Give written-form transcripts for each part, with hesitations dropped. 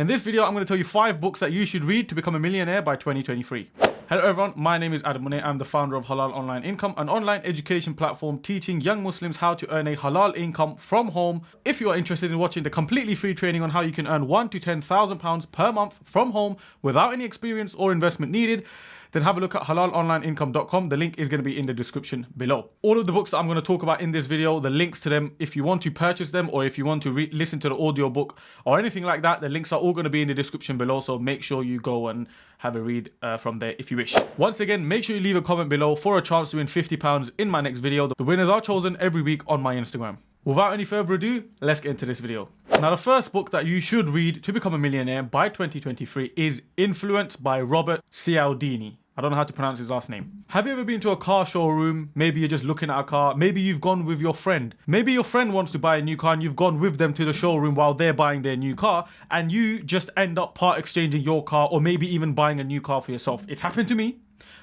In this video, I'm going to tell you 5 books that you should read to become a millionaire by 2023. Hello everyone, my name is Munir. I'm the founder of Halal Online Income, an online education platform teaching young Muslims how to earn a halal income from home. If you are interested in watching the completely free training on how you can earn £1,000 to £10,000 per month from home without any experience or investment needed, then have a look at halalonlineincome.com. The link is going to be in the description below. All of the books that I'm going to talk about in this video, the links to them, if you want to purchase them or if you want to listen to the audio book or anything like that, the links are all going to be in the description below. So make sure you go and have a read from there if you wish. Once again, make sure you leave a comment below for a chance to win £50 in my next video. The winners are chosen every week on my Instagram. Without any further ado, let's get into this video. Now, the first book that you should read to become a millionaire by 2023 is Influence by Robert Cialdini. I don't know how to pronounce his last name. Have you ever been to a car showroom? Maybe you're just looking at a car. Maybe you've gone with your friend. Maybe your friend wants to buy a new car and you've gone with them to the showroom while they're buying their new car, and you just end up part exchanging your car or maybe even buying a new car for yourself. It's happened to me,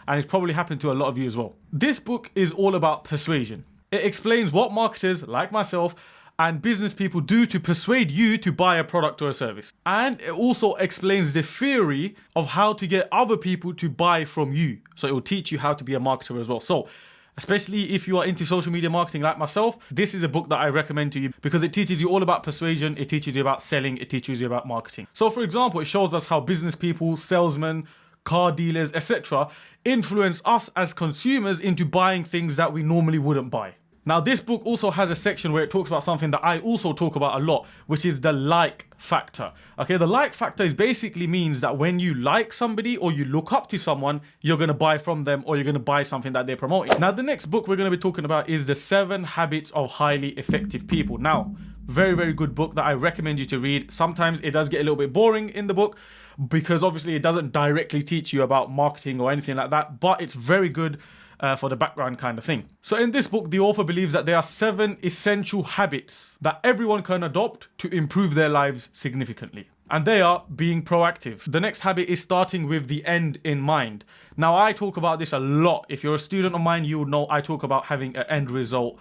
and it's probably happened to a lot of you as well. This book is all about persuasion. It explains what marketers like myself and business people do to persuade you to buy a product or a service. And it also explains the theory of how to get other people to buy from you. So it will teach you how to be a marketer as well. So especially if you are into social media marketing like myself, this is a book that I recommend to you because it teaches you all about persuasion, it teaches you about selling, it teaches you about marketing. So for example, it shows us how business people, salesmen, car dealers, etc. influence us as consumers into buying things that we normally wouldn't buy. Now, this book also has a section where it talks about something that I also talk about a lot, which is the like factor. Okay, the like factor is basically means that when you like somebody or you look up to someone, you're going to buy from them or you're going to buy something that they're promoting. Now, the next book we're going to be talking about is The 7 Habits of Highly Effective People. Now, very, very good book that I recommend you to read. Sometimes it does get a little bit boring in the book because obviously it doesn't directly teach you about marketing or anything like that, but it's very good for the background kind of thing. So in this book, the author believes that there are 7 essential habits that everyone can adopt to improve their lives significantly. And they are being proactive. The next habit is starting with the end in mind. Now, I talk about this a lot. If you're a student of mine, you will know I talk about having an end result.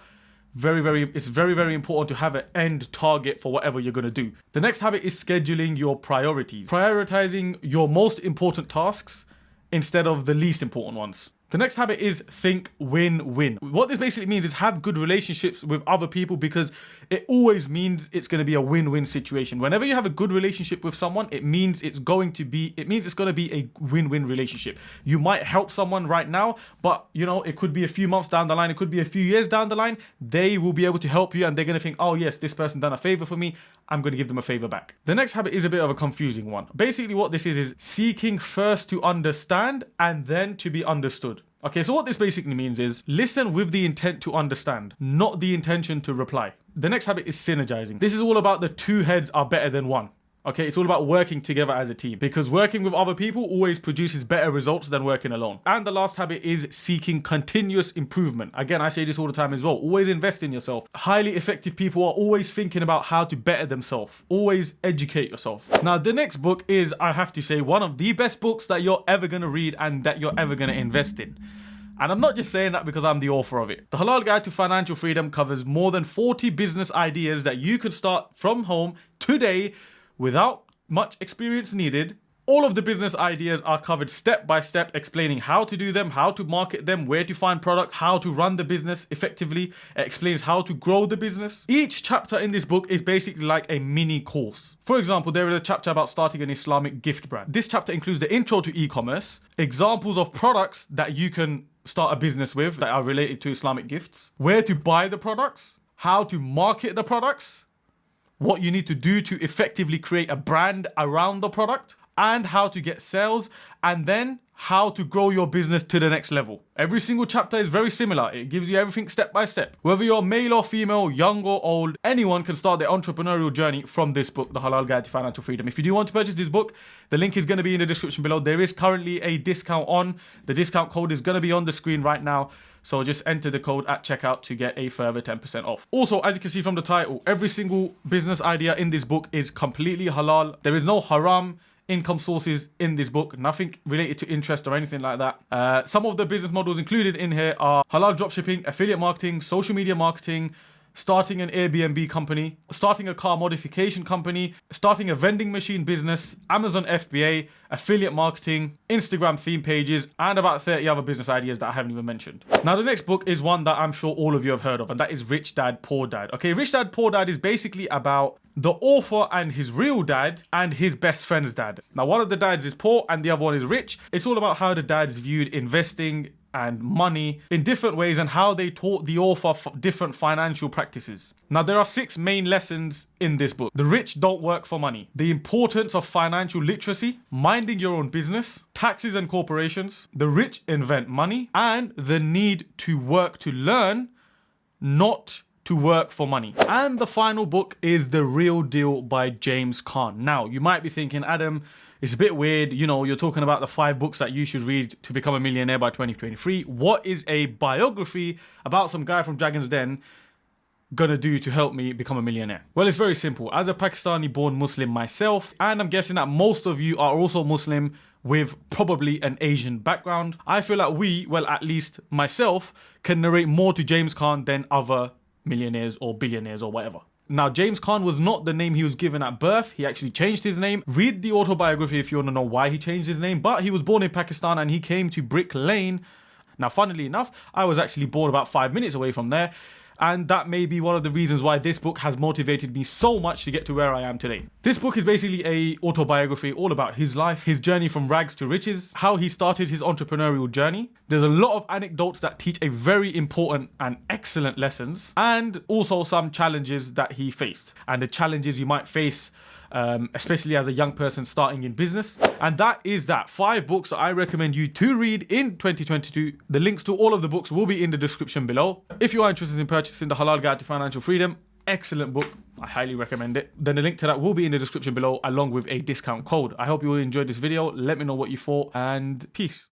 It's very important to have an end target for whatever you're going to do. The next habit is scheduling your priorities. Prioritizing your most important tasks instead of the least important ones. The next habit is think win-win. What this basically means is have good relationships with other people because it always means it's going to be a win-win situation. Whenever you have a good relationship with someone, it means it's going to be a win-win relationship. You might help someone right now, but you know, it could be a few months down the line, it could be a few years down the line. They will be able to help you and they're going to think, oh yes, this person done a favor for me, I'm going to give them a favor back. The next habit is a bit of a confusing one. Basically what this is seeking first to understand and then to be understood. Okay, so what this basically means is listen with the intent to understand, not the intention to reply. The next habit is synergizing. This is all about the 2 heads are better than 1. Okay, it's all about working together as a team because working with other people always produces better results than working alone. And the last habit is seeking continuous improvement. Again, I say this all the time as well. Always invest in yourself. Highly effective people are always thinking about how to better themselves. Always educate yourself. Now, the next book is, I have to say, one of the best books that you're ever going to read and that you're ever going to invest in. And I'm not just saying that because I'm the author of it. The Halal Guide to Financial Freedom covers more than 40 business ideas that you could start from home today without much experience needed. All of the business ideas are covered step by step, explaining how to do them, how to market them, where to find product, how to run the business effectively. It explains how to grow the business. Each chapter in this book is basically like a mini course. For example, there is a chapter about starting an Islamic gift brand. This chapter includes the intro to e-commerce, examples of products that you can start a business with that are related to Islamic gifts, where to buy the products, how to market the products, what you need to do to effectively create a brand around the product, and how to get sales, and then how to grow your business to the next level. Every single chapter is very similar. It gives you everything step by step. Whether you're male or female, young or old, anyone can start their entrepreneurial journey from this book, The Halal Guide to Financial Freedom. If you do want to purchase this book, the link is going to be in the description below. There is currently a discount on. The discount code is going to be on the screen right now. So just enter the code at checkout to get a further 10% off. Also, as you can see from the title, every single business idea in this book is completely halal. There is no haram income sources in this book, nothing related to interest or anything like that. Some of the business models included in here are halal dropshipping, affiliate marketing, social media marketing, starting an Airbnb company, starting a car modification company, starting a vending machine business, Amazon FBA, affiliate marketing, Instagram theme pages, and about 30 other business ideas that I haven't even mentioned. Now, the next book is one that I'm sure all of you have heard of, and that is Rich Dad, Poor Dad. Okay, Rich Dad, Poor Dad is basically about the author and his real dad and his best friend's dad. Now, one of the dads is poor and the other one is rich. It's all about how the dads viewed investing and money in different ways and how they taught the author different financial practices. Now, there are 6 main lessons in this book. The rich don't work for money. The importance of financial literacy, minding your own business, taxes and corporations, the rich invent money, and the need to work to learn, not to work for money. And the final book is The Real Deal by James Caan. Now, you might be thinking, Adam, it's a bit weird, you know, you're talking about the 5 books that you should read to become a millionaire by 2023. What is a biography about some guy from Dragon's Den gonna do to help me become a millionaire? Well, it's very simple. As a Pakistani born Muslim myself, and I'm guessing that most of you are also Muslim with probably an Asian background, I feel like we, well, at least myself, can narrate more to James Caan than other millionaires or billionaires or whatever. Now, James Caan was not the name he was given at birth. He actually changed his name. Read the autobiography if you want to know why he changed his name. But he was born in Pakistan and he came to Brick Lane. Now, funnily enough, I was actually born about 5 minutes away from there. And that may be one of the reasons why this book has motivated me so much to get to where I am today. This book is basically a autobiography all about his life, his journey from rags to riches, how he started his entrepreneurial journey. There's a lot of anecdotes that teach a very important and excellent lessons, and also some challenges that he faced and the challenges you might face especially as a young person starting in business. And that is that 5 books that I recommend you to read in 2022. The links to all of the books will be in the description below. If you are interested in purchasing the Halal Guide to Financial Freedom, excellent book, I highly recommend it. Then the link to that will be in the description below along with a discount code. I hope you all enjoyed this video. Let me know what you thought, and peace.